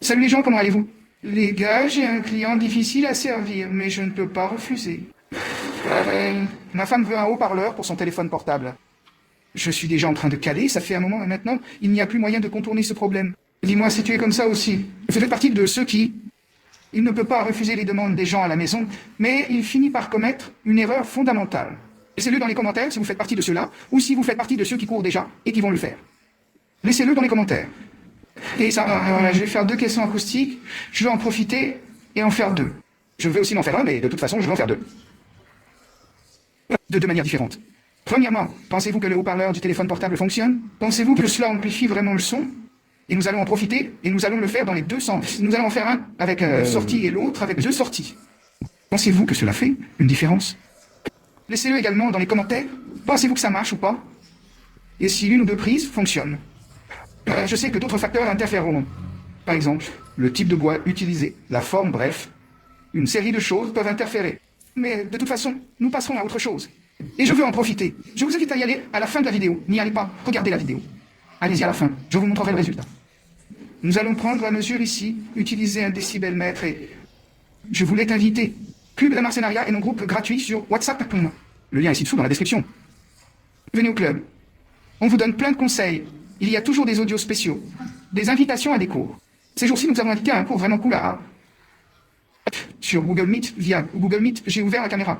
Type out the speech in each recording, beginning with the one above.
Salut les gens, comment allez-vous? Les gars, j'ai un client difficile à servir, mais je ne peux pas refuser. Ma femme veut un haut-parleur pour son téléphone portable. Je suis déjà en train de caler, ça fait un moment et maintenant, il n'y a plus moyen de contourner ce problème. Dis-moi si tu es comme ça aussi. Je fais partie de ceux qui... Il ne peut pas refuser les demandes des gens à la maison, mais il finit par commettre une erreur fondamentale. Laissez-le dans les commentaires si vous faites partie de ceux-là, ou si vous faites partie de ceux qui courent déjà et qui vont le faire. Laissez-le dans les commentaires. Et ça, je vais faire 2 questions acoustiques, je vais en profiter et en faire 2. Je vais aussi en faire un, mais de toute façon, je vais en faire 2. De 2 manières différentes. Premièrement, pensez-vous que le haut-parleur du téléphone portable fonctionne? Pensez-vous que cela amplifie vraiment le son? Et nous allons en profiter, et nous allons le faire dans les 2 sens. Nous allons en faire un avec sortie et l'autre avec 2 sorties. Pensez-vous que cela fait une différence? Laissez-le également dans les commentaires. Pensez-vous que ça marche ou pas? Et si l'une ou 2 prises fonctionnent? Je sais que d'autres facteurs interféreront. Par exemple, le type de bois utilisé, la forme, bref. Une série de choses peuvent interférer. Mais de toute façon, nous passerons à autre chose. Et je veux en profiter. Je vous invite à y aller à la fin de la vidéo. N'y allez pas, regardez la vidéo. Allez-y à la fin, je vous montrerai le résultat. Nous allons prendre la mesure ici, utiliser un décibelmètre et... Je voulais t'inviter. Club de Marcenaria est mon groupe gratuit sur WhatsApp. Le lien est ci-dessous dans la description. Venez au club. On vous donne plein de conseils. Il y a toujours des audios spéciaux, des invitations à des cours. Ces jours-ci, nous avons invité à un cours vraiment cool sur Google Meet. Via Google Meet, j'ai ouvert la caméra.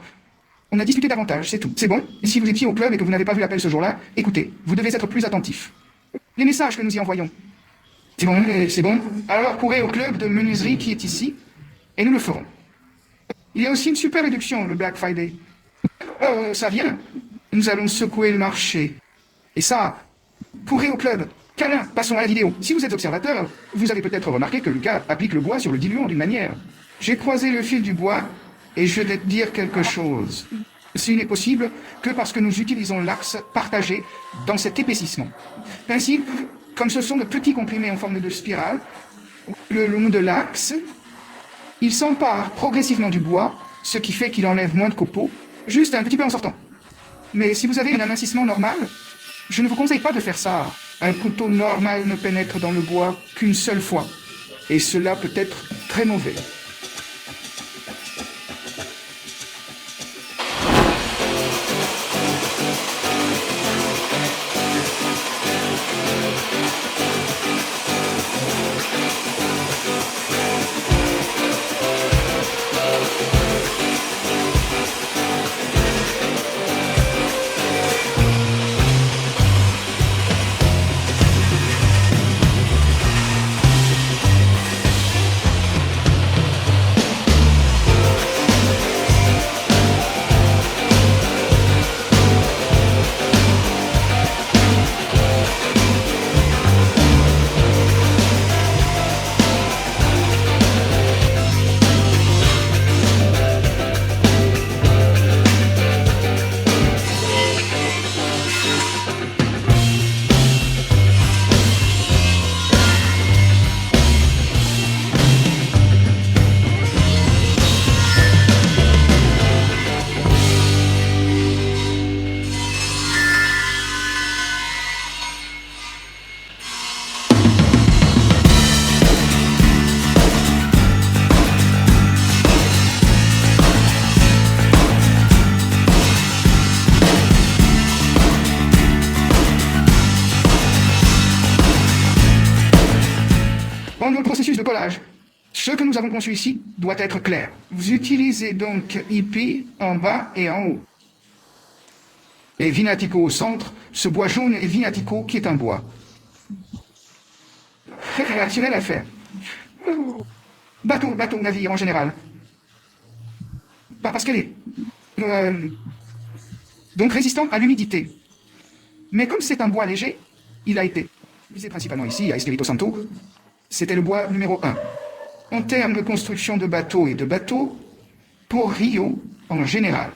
On a discuté davantage, c'est tout. C'est bon? Et si vous étiez au club et que vous n'avez pas vu l'appel ce jour-là, écoutez, vous devez être plus attentif. Les messages que nous y envoyons. C'est bon, c'est bon. Alors courez au club de menuiserie qui est ici, et nous le ferons. Il y a aussi une super réduction, le Black Friday. Ça vient. Nous allons secouer le marché. Et ça, courez au club. Câlin, passons à la vidéo. Si vous êtes observateur, vous avez peut-être remarqué que Lucas applique le bois sur le diluant d'une manière. J'ai croisé le fil du bois, et je vais te dire quelque chose. Ce n'est possible que parce que nous utilisons l'axe partagé dans cet épaississement. Ainsi, comme ce sont de petits comprimés en forme de spirale, le long de l'axe, il s'empare progressivement du bois, ce qui fait qu'il enlève moins de copeaux, juste un petit peu en sortant. Mais si vous avez un amincissement normal, je ne vous conseille pas de faire ça. Un couteau normal ne pénètre dans le bois qu'une seule fois. Et cela peut être très mauvais. Pendant le processus de collage, ce que nous avons conçu ici doit être clair. Vous utilisez donc IP en bas et en haut. Et Vinatico au centre, ce bois jaune est Vinatico qui est un bois. Très réactionnel à faire. Bateau, navire en général. Pas parce qu'elle est. Donc résistant à l'humidité. Mais comme c'est un bois léger, il a été utilisé principalement ici, à Espírito Santo. C'était le bois numéro 1. En termes de construction de bateaux et de bateaux, pour Rio en général.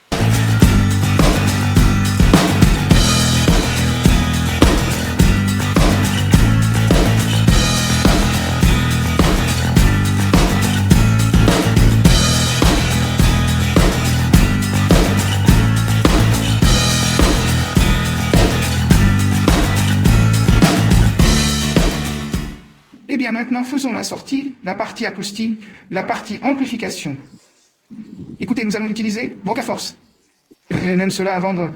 Eh bien maintenant, faisons la sortie, la partie acoustique, la partie amplification. Écoutez, nous allons utiliser Brocaforce. Et même cela à vendre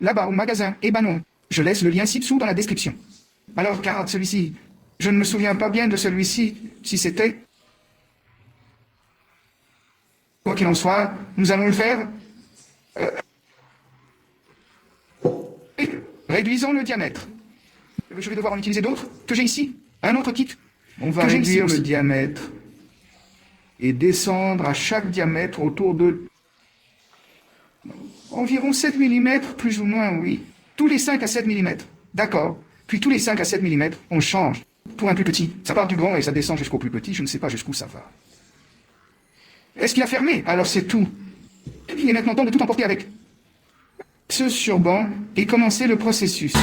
là-bas au magasin. Eh ben non, je laisse le lien ci-dessous dans la description. Alors, regarde celui-ci. Je ne me souviens pas bien de celui-ci, si c'était... Quoi qu'il en soit, nous allons le faire. Réduisons le diamètre. Je vais devoir en utiliser d'autres que j'ai ici. Un autre kit. On va réduire le diamètre et descendre à chaque diamètre autour de environ 7 mm, plus ou moins, oui. Tous les 5 à 7 mm. D'accord. Puis tous les 5 à 7 mm, on change. Pour un plus petit. Ça part du grand et ça descend jusqu'au plus petit. Je ne sais pas jusqu'où ça va. Est-ce qu'il a fermé? Alors c'est tout. Il est maintenant temps de tout emporter avec ce surbanc et commencer le processus.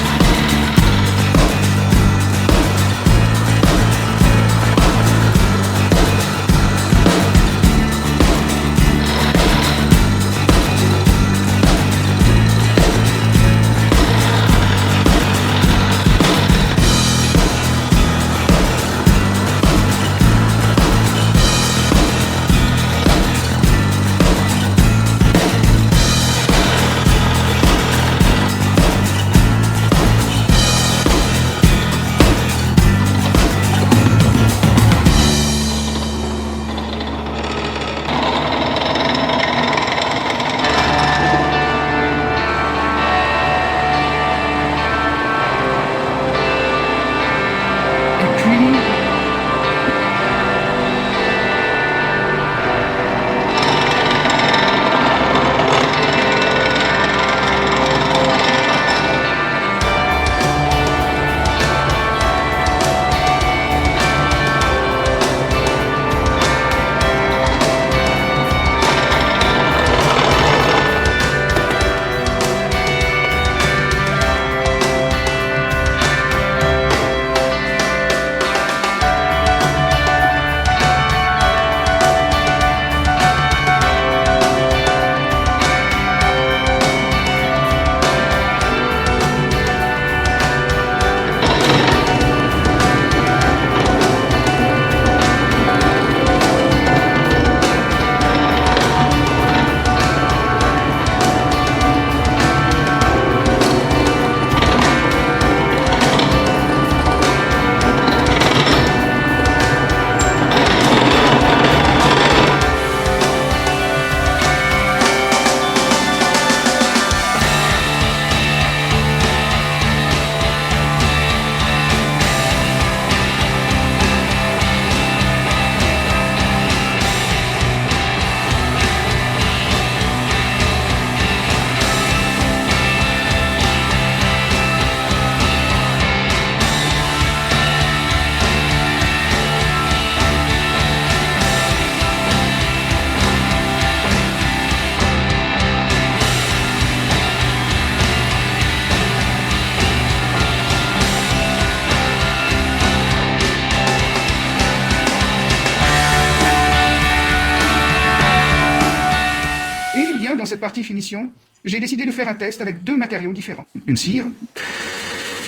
Dans cette partie finition, j'ai décidé de faire un test avec 2 matériaux différents. Une cire,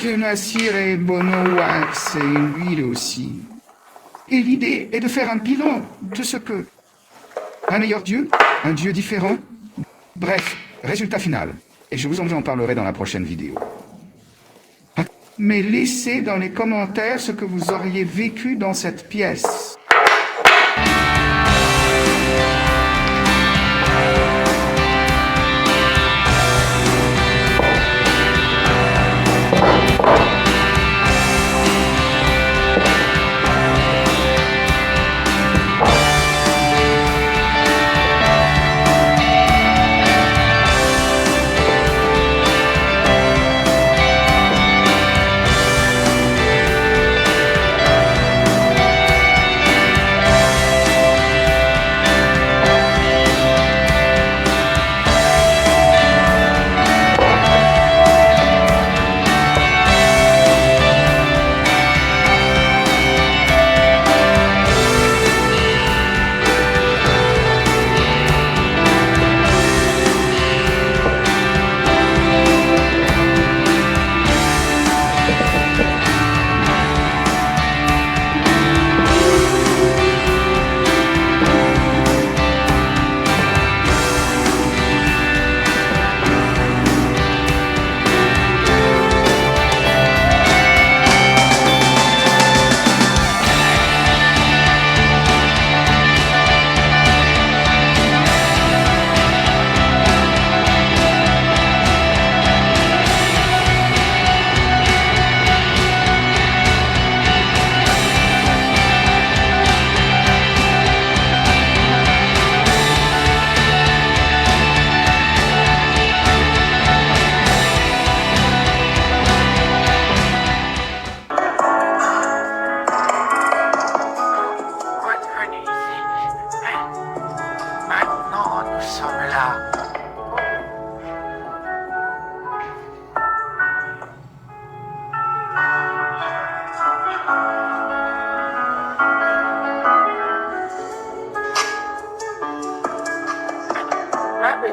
une cire et Bono Wax et une huile aussi. Et l'idée est de faire un bilan de ce que un meilleur Dieu, un Dieu différent, bref, résultat final. Et je vous en parlerai dans la prochaine vidéo. Mais laissez dans les commentaires ce que vous auriez vécu dans cette pièce.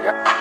Voilà.